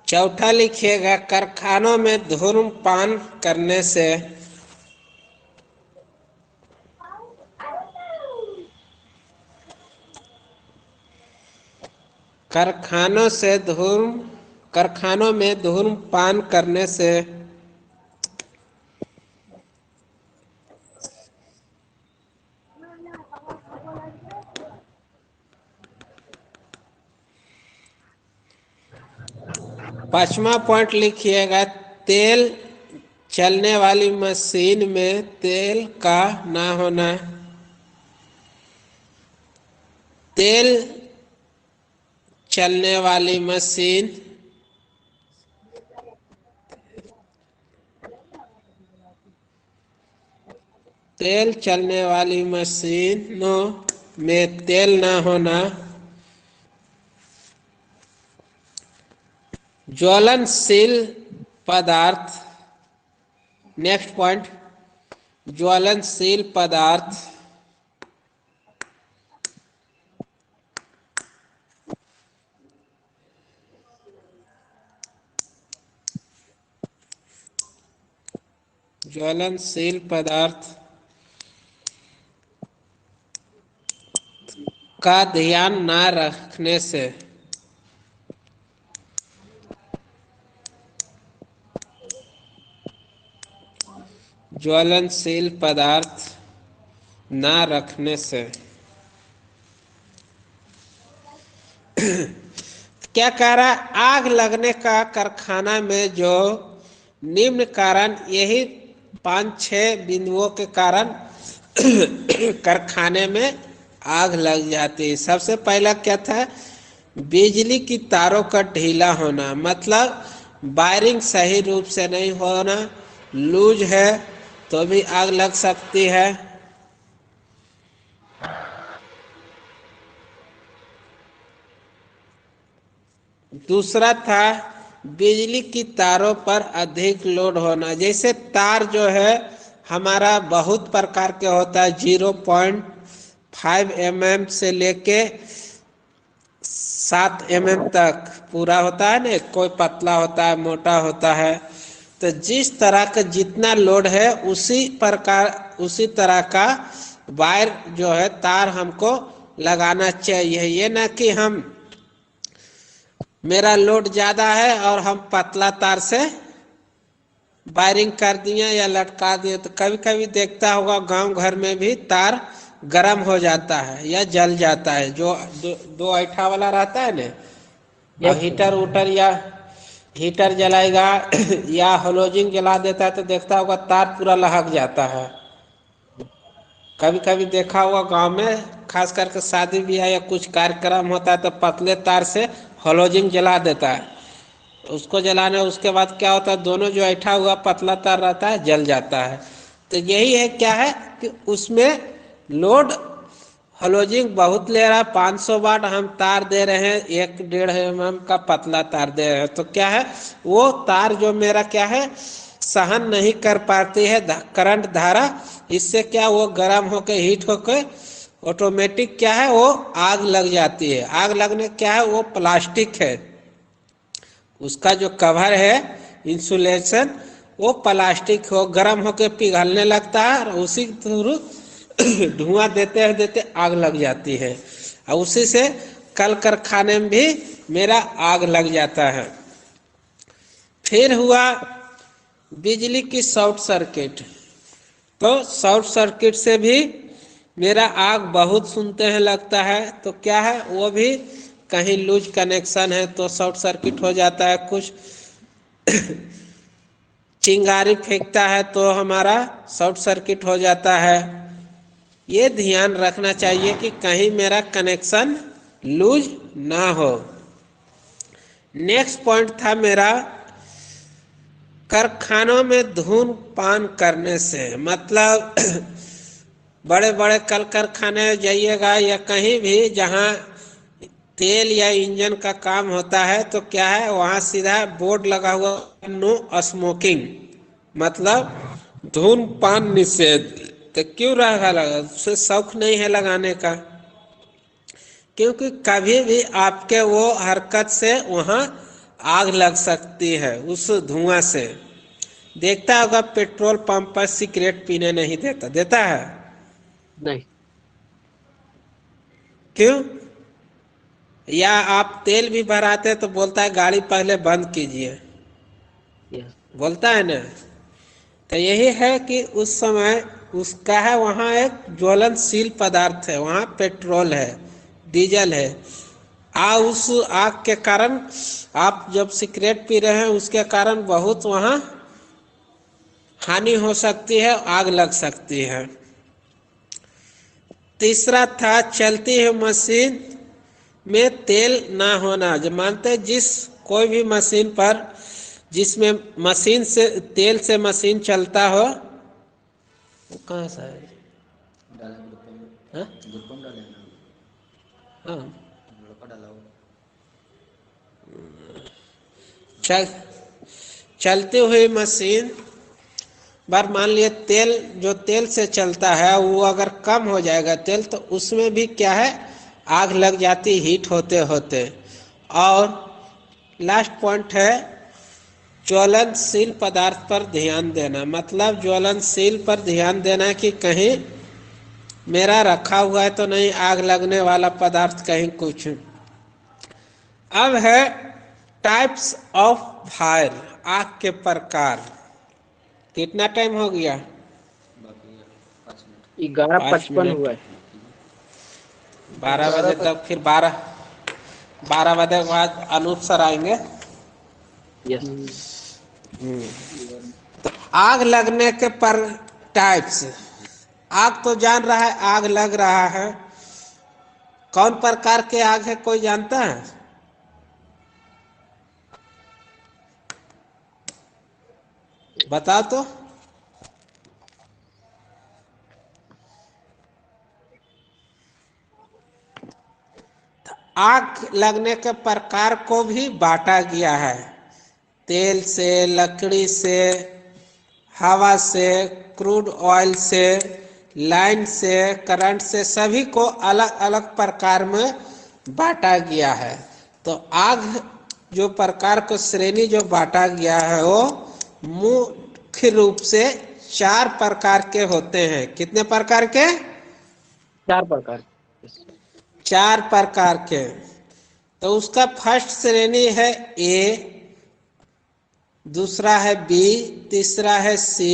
B: चौथा लिखिएगा, कारखानों में धूम्रपान करने से। कारखानों में धूम्रपान करने से। पांचवा पॉइंट लिखिएगा, तेल चलने वाली मशीन में तेल का ना होना। तेल चलने वाली मशीन तेल चलने वाली मशीनों में तेल ना होना। ज्वलनशील पदार्थ। नेक्स्ट पॉइंट, ज्वलनशील पदार्थ। ज्वलनशील पदार्थ का ध्यान ना रखने से। ज्वलनशील पदार्थ ना रखने से क्या कह रहा है, आग लगने का कारखाना में जो निम्न कारण, यही 5-6 बिंदुओं के कारण कारखाने में आग लग जाती है। सबसे पहला क्या था, बिजली की तारों का ढीला होना, मतलब वायरिंग सही रूप से नहीं होना, लूज है तो भी आग लग सकती है। दूसरा था, बिजली की तारों पर अधिक लोड होना, जैसे तार जो है हमारा बहुत प्रकार के होता है, 0.5 mm से लेके 7 mm तक पूरा होता है ना, कोई पतला होता है, मोटा होता है। तो जिस तरह का जितना लोड है उसी तरह का वायर जो है तार हमको लगाना चाहिए। ये ना कि हम मेरा लोड ज्यादा है और हम पतला तार से वायरिंग कर दिए या लटका दिए। तो कभी कभी देखता होगा गांव घर में भी तार गर्म हो जाता है या जल जाता है, जो दो ऐठा वाला रहता है ना, हीटर उटर या हीटर जलाएगा या हलोजिन जला देता है तो देखता होगा तार पूरा लहक जाता है। कभी कभी देखा होगा गांव में, खास करके शादी ब्याह या कुछ कार्यक्रम होता है तो पतले तार से हलोजिन जला देता है। उसको जलाने उसके बाद क्या होता है, दोनों जो ऐठा हुआ पतला तार रहता है जल जाता है। तो यही है, क्या है कि उसमें लोड हलोजिन बहुत ले रहा है। 500 वाट हम तार दे रहे हैं, 1-1.5 mm का पतला तार दे रहे हैं, तो क्या है वो तार जो मेरा क्या है सहन नहीं कर पाती है करंट धारा। इससे क्या वो गर्म होके हीट होके ऑटोमेटिक क्या है वो आग लग जाती है। आग लगने क्या है, वो प्लास्टिक है, उसका जो कवर है इंसुलेशन वो प्लास्टिक हो गर्म होके पिघलने लगता है और उसी थ्रू धुआं देते देते आग लग जाती है और उसी से कल कारखाने में भी मेरा आग लग जाता है। फिर हुआ बिजली की शॉर्ट सर्किट। तो शॉर्ट सर्किट से भी मेरा आग बहुत सुनते हैं लगता है। तो क्या है वो भी कहीं लूज कनेक्शन है तो शॉर्ट सर्किट हो जाता है। कुछ चिंगारी फेंकता है तो हमारा शॉर्ट सर्किट हो जाता है। ये ध्यान रखना चाहिए कि कहीं मेरा कनेक्शन लूज ना हो। नेक्स्ट पॉइंट था मेरा कारखानों में धूम्रपान करने से, मतलब बड़े बड़े कल कारखाने जाइएगा या कहीं भी जहां तेल या इंजन का काम होता है तो क्या है वहां सीधा बोर्ड लगा हुआ नो स्मोकिंग, मतलब धूम्रपान निषेध। तो क्यों रहा लगा, उससे शौक नहीं है लगाने का, क्योंकि कभी भी आपके वो हरकत से वहां आग लग सकती है उस धुआं से। देखता होगा पेट्रोल पंप पर सिगरेट पीने नहीं देता है
C: नहीं।
B: क्यों? या आप तेल भी भराते तो बोलता है गाड़ी पहले बंद कीजिए,
C: यस।
B: बोलता है ना। तो यही है कि उस समय उसका है वहाँ एक ज्वलनशील पदार्थ है, वहाँ पेट्रोल है, डीजल है। उस आग के कारण आप जब सिगरेट पी रहे हैं उसके कारण बहुत वहाँ हानि हो सकती है, आग लग सकती है। तीसरा था चलती हुई मशीन में तेल ना होना। जो मानते हैं जिस कोई भी मशीन पर जिसमें मशीन से तेल से मशीन चलता हो, वो कहाँ सा है? हाँ? हाँ। चलती हुई मशीन बार मान लिए तेल जो तेल से चलता है वो अगर कम हो जाएगा तेल तो उसमें भी क्या है आग लग जाती हीट होते होते। और लास्ट पॉइंट है ज्वलनशील पदार्थ पर ध्यान देना, मतलब ज्वलनशील पर ध्यान देना कि कहीं मेरा रखा हुआ है तो नहीं आग लगने वाला पदार्थ कहीं कुछ। अब है टाइप्स ऑफ फायर, आग के प्रकार। कितना टाइम हो गया?
C: 11:55 हुआ है।
B: 12 बजे तक, फिर 12 बजे के बाद अनूप सर आएंगे।
C: यस।
B: तो आग लगने के पर टाइप्स, आग तो जान रहा है आग लग रहा है, कौन प्रकार के आग है कोई जानता है? बताओ तो। आग लगने के प्रकार को भी बांटा गया है, तेल से, लकड़ी से, हवा से, क्रूड ऑयल से, लाइन से, करंट से, सभी को अलग अलग प्रकार में बांटा गया है। तो आग जो प्रकार को श्रेणी जो बांटा गया है वो मुख्य रूप से 4 प्रकार के होते हैं। कितने प्रकार के?
C: 4 प्रकार।
B: 4 प्रकार के। तो उसका फर्स्ट श्रेणी है ए, दूसरा है बी, तीसरा है सी,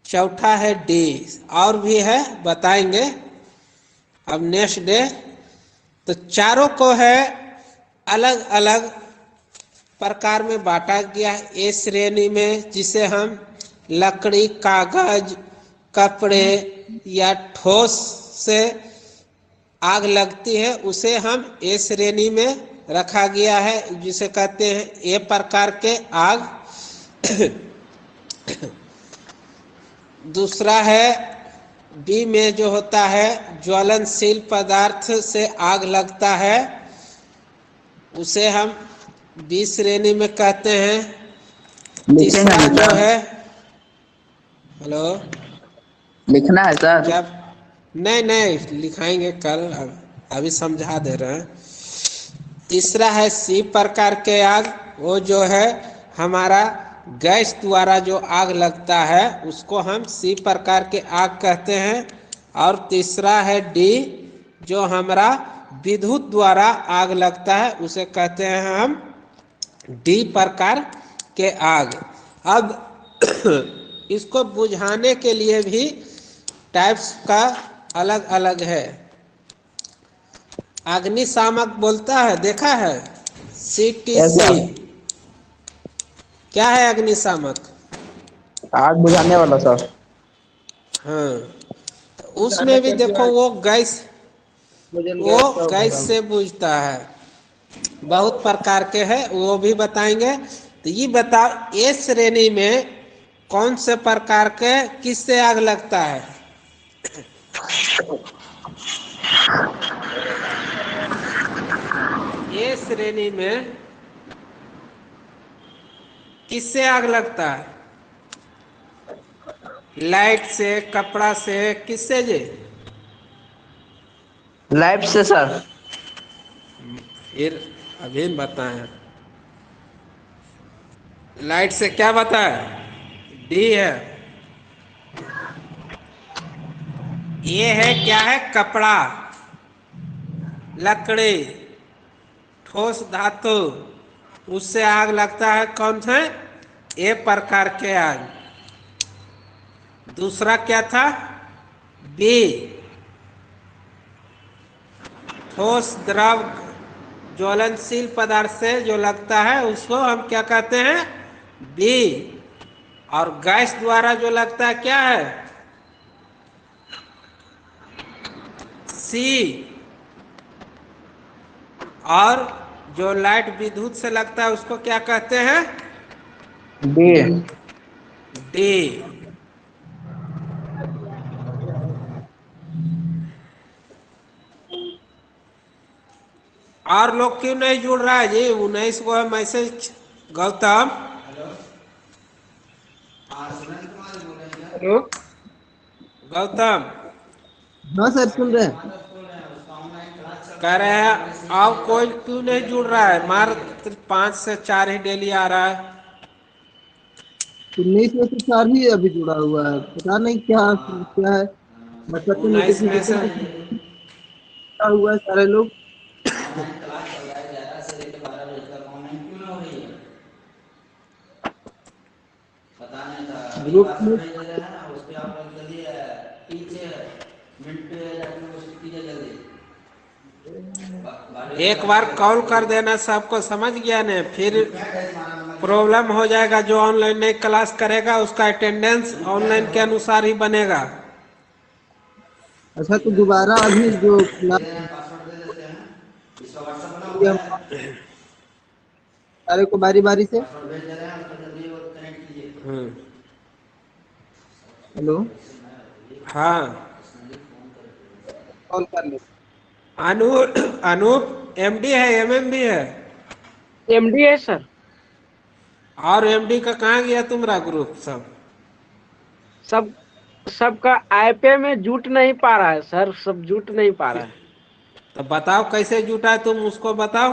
B: चौथा है डी, और भी है बताएंगे अब नेक्स्ट डे। तो चारों को है अलग अलग प्रकार में बांटा गया है। ए श्रेणी में जिसे हम लकड़ी, कागज, कपड़े या ठोस से आग लगती है उसे हम ए श्रेणी में रखा गया है, जिसे कहते हैं ए प्रकार के आग। दूसरा है बी में जो होता है ज्वलनशील पदार्थ से आग लगता है, उसे हम बी श्रेणी में कहते हैं। तीसरा जो है, हेलो,
A: लिखना है सर?
B: जब नहीं लिखाएंगे कल, अभी समझा दे रहे हैं। तीसरा है सी प्रकार के आग, वो जो है हमारा गैस द्वारा जो आग लगता है उसको हम सी प्रकार के आग कहते हैं। और तीसरा है डी, जो हमारा विद्युत द्वारा आग लगता है उसे कहते हैं हम डी प्रकार के आग। अब इसको बुझाने के लिए भी टाइप्स का अलग अलग है। अग्निशामक बोलता है, देखा है? CTC क्या है? अग्निशामक,
A: आग बुझाने वाला सर।
B: हाँ। तो उसमें भी देखो वो गैस से बुझता है। बहुत प्रकार के हैं, वो भी बताएंगे। तो ये बताओ ए श्रेणी में कौन से प्रकार के किससे आग लगता है? ए श्रेणी में किससे आग लगता है? लाइट से, कपड़ा से, किससे जी?
A: लाइट से सर।
B: फिर अभी बताएं। लाइट से क्या बताए? डी है। ये है क्या है? कपड़ा, लकड़ी, ठोस धातु, उससे आग लगता है। कौन सा? ए प्रकार के आग। दूसरा क्या था? बी, ठोस द्रव ज्वलनशील पदार्थ से जो लगता है उसको हम क्या कहते हैं? बी। और गैस द्वारा जो लगता है क्या है? सी। और जो लाइट विद्युत से लगता है उसको क्या कहते हैं?
A: डी।
B: डी। और लोग क्यों नहीं जुड़ रहा है जी? 19 को है मैसेज। गौतम,
C: हेलो,
B: गौतम
C: हाँ सर सुन रहे हैं।
B: कह रहे हैं और कोई क्यों नहीं जुड़ रहा है? मात्र 5 से 4 ही डेली आ रहा है।
C: 19 में से 4 ही अभी जुड़ा हुआ है, पता नहीं क्या समस्या है। मतलब तो
B: 19 में से
C: नोटिफिकेशन हुआ है सारे लोग। ग्रुप में
B: एक बार कॉल कर देना सबको, समझ गया ने? फिर प्रॉब्लम हो जाएगा। जो ऑनलाइन नहीं क्लास करेगा उसका अटेंडेंस ऑनलाइन के अनुसार ही बनेगा।
C: अच्छा, तो दोबारा अभी जो सारे को बारी बारी से। हेलो,
B: हाँ,
C: कॉल कर ले।
B: अनूप एमडी है, एमएम भी है?
C: एमडी है सर।
B: और एमडी का कहाँ गया तुम्हारा ग्रुप?
C: सबका ऐपे में जुट नहीं पा रहा है सर, सब जुट नहीं पा रहा है।
B: तो बताओ कैसे जुटा है, तुम उसको बताओ।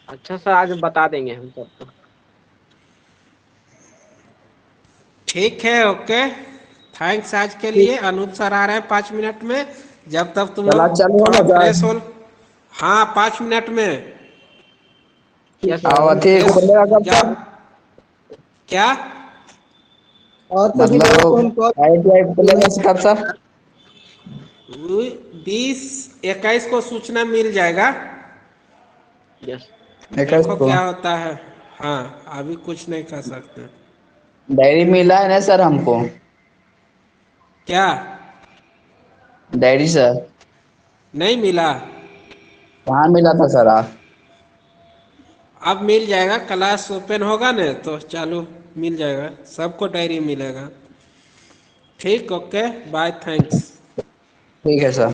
C: अच्छा सर, आज बता देंगे हम सबको।
B: ठीक है, ओके, थैंक्स आज के
C: ठीक।
B: लिए। अनूप सर आ रहे हैं 5 मिनट में। जब तक तुम
D: क्लास
B: लोग
D: चालू
B: थोड़ा
D: होगा
B: फ्रेश
D: सर?
B: हो। हाँ, 5 मिनट में।
C: यस
D: और
C: सर।
D: अथी
B: इस
D: खुलेगा कब
B: जब
D: सर?
B: क्या
E: और सभी लोगों को हम
D: मतलब
E: कॉल
D: ITI खुलेगा कब सर?
B: 20-21 को सूचना मिल जाएगा।
C: यस।
D: 21
B: देखो
D: को
B: क्या होता है। हाँ, अभी कुछ नहीं कर सकते।
D: डायरी मिला है ना सर हमको?
B: क्या
D: डायरी सर
B: नहीं मिला?
D: कहाँ मिला था सर आप?
B: अब मिल जाएगा, क्लास ओपन होगा ना तो चालू मिल जाएगा, सबको डायरी मिलेगा। ठीक, ओके, बाय, थैंक्स।
D: ठीक है सर।